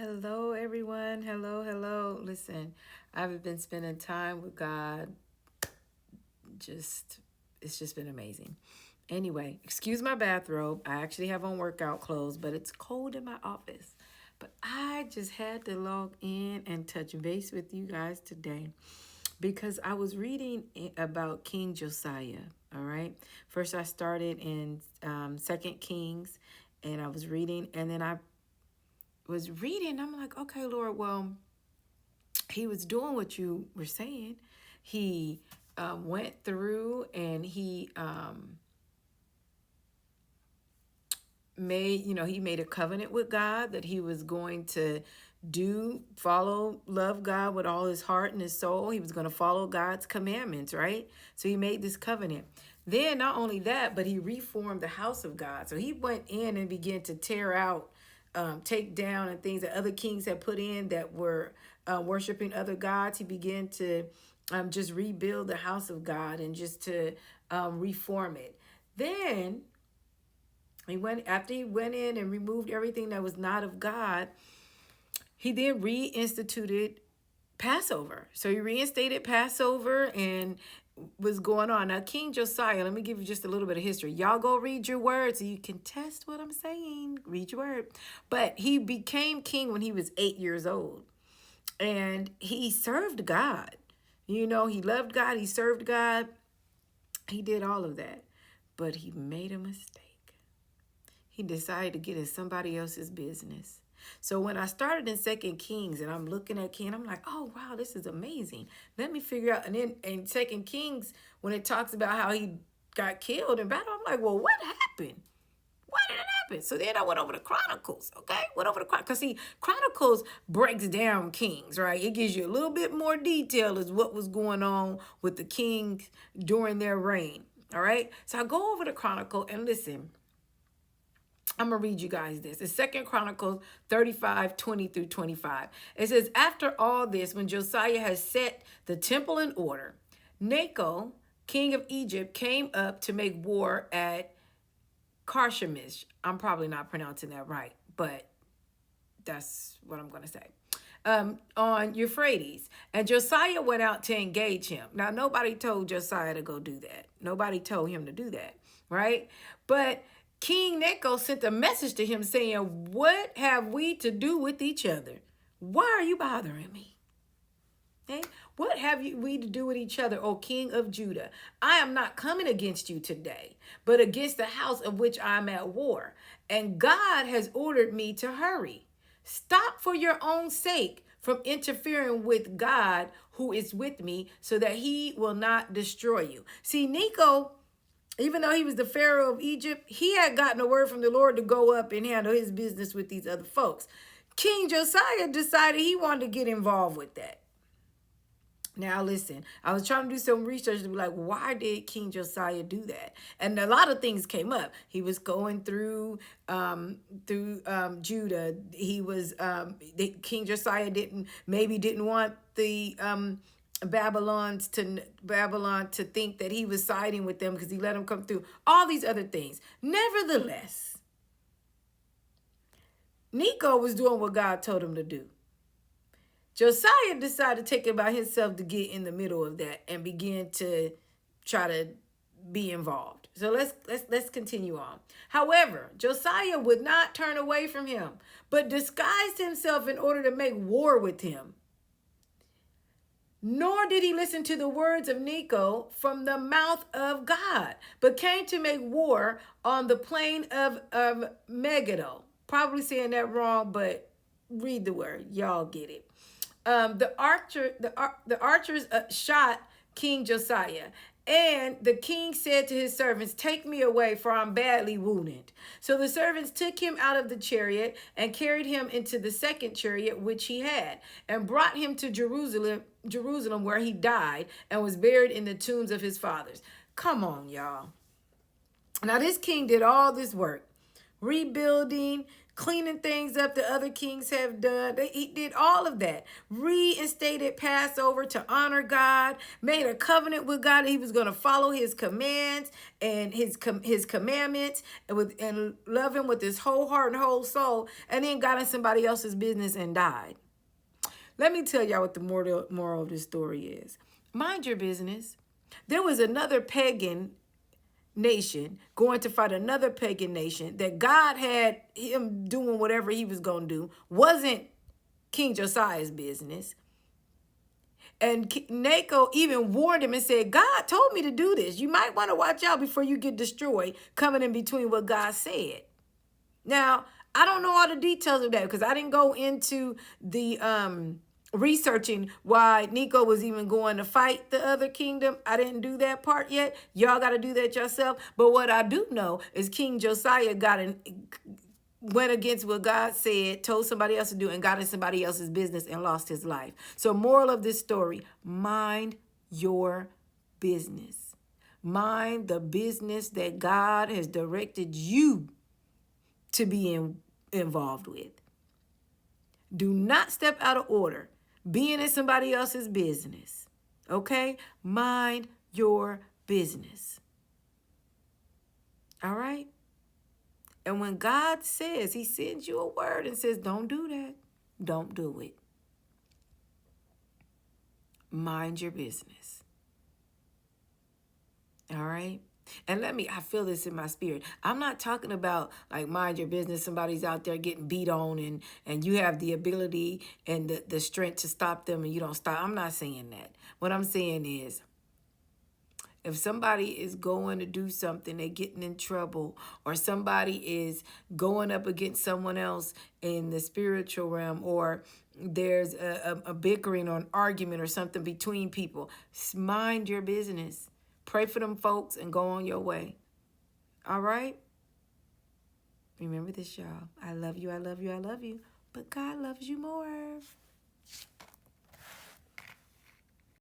Hello, everyone. Hello, hello. Listen, I've been spending time with God. Just, it's just been amazing. Anyway, excuse my bathrobe. I actually have on workout clothes, but it's cold in my office. But I just had to log in and touch base with you guys today because I was reading about King Josiah. All right. First, I started in Second Kings, and I was reading, and then I was reading. I'm like, okay, Lord, well, he was doing what you were saying. He went through and he he made a covenant with God that he was going to love God with all his heart and his soul. He was going to follow God's commandments, right? So he made this covenant. Then not only that, but he reformed the house of God. So he went in and began to tear out, take down, and things that other kings had put in that were worshiping other gods. He began to just rebuild the house of God and just to reform it. Then after he went in and removed everything that was not of God, he then reinstituted Passover. So he reinstated Passover and was going on. Now, King Josiah, let me give you just a little bit of history. Y'all go read your word so you can test what I'm saying. Read your word. But he became king when he was 8 years old. And he served God. He loved God. He served God. He did all of that. But he made a mistake. He decided to get in somebody else's business. So when I started in Second Kings and I'm looking at King, I'm like, oh wow, this is amazing. Let me figure out. And then in Second Kings, when it talks about how he got killed in battle, I'm like, well, what happened? Why did it happen? So then I went over to Chronicles, okay? Went over to Chronicles. Because see, Chronicles breaks down kings, right? It gives you a little bit more detail as what was going on with the kings during their reign, all right? So I go over to Chronicle and listen. I'm going to read you guys this. It's 2 Chronicles 35:20-25. It says, after all this, when Josiah has set the temple in order, Necho, king of Egypt, came up to make war at Carchemish. I'm probably not pronouncing that right, but that's what I'm going to say. On Euphrates. And Josiah went out to engage him. Now, nobody told Josiah to go do that. Nobody told him to do that, right? But King Necho sent a message to him saying, what have we to do with each other? Why are you bothering me? Okay? What have we to do with each other, O King of Judah? I am not coming against you today, but against the house of which I am at war. And God has ordered me to hurry. Stop for your own sake from interfering with God who is with me so that he will not destroy you. See, Necho, even though he was the Pharaoh of Egypt, he had gotten a word from the Lord to go up and handle his business with these other folks. King Josiah decided he wanted to get involved with that. Now listen, I was trying to do some research to be like, why did King Josiah do that? And a lot of things came up. He was going through Judah. He was King Josiah didn't want the Babylon to think that he was siding with them because he let them come through. All these other things. Nevertheless, Necho was doing what God told him to do. Josiah decided to take it by himself to get in the middle of that and begin to try to be involved. So let's continue on. However, Josiah would not turn away from him, but disguised himself in order to make war with him. Nor did he listen to the words of Necho from the mouth of God, but came to make war on the plain of Megiddo. Probably saying that wrong, but read the word. Y'all get it. The archers shot King Josiah. And the king said to his servants, take me away, for I'm badly wounded. So the servants took him out of the chariot and carried him into the second chariot which he had, and brought him to Jerusalem, where he died and was buried in the tombs of his fathers. Come on, y'all. Now this king did all this work, rebuilding, cleaning things up that other kings have done. He did all of that. Reinstated Passover to honor God, made a covenant with God that he was going to follow his commands and his commandments and love him with his whole heart and whole soul, and then got in somebody else's business and died. Let me tell y'all what the moral of this story is. Mind your business. There was another pagan nation going to fight another pagan nation that God had him doing whatever he was going to do. Wasn't King Josiah's business. And Necho even warned him and said, God told me to do this. You might want to watch out before you get destroyed, coming in between what God said. Now, I don't know all the details of that because I didn't go into the researching why Necho was even going to fight the other kingdom. I didn't do that part yet. Y'all got to do that yourself. But what I do know is King Josiah went against what God said, told somebody else to do, and got in somebody else's business and lost his life. So moral of this story, mind your business. Mind the business that God has directed you to be involved with. Do not step out of order being in somebody else's business. Okay? Mind your business. All right? And when God says, he sends you a word and says, don't do that, don't do it. Mind your business. All right? And I feel this in my spirit. I'm not talking about like mind your business. Somebody's out there getting beat on and you have the ability and the strength to stop them and you don't stop. I'm not saying that. What I'm saying is, if somebody is going to do something, they're getting in trouble, or somebody is going up against someone else in the spiritual realm, or there's a bickering or an argument or something between people, mind your business. Pray for them folks and go on your way. All right? Remember this, y'all. I love you, I love you, I love you. But God loves you more.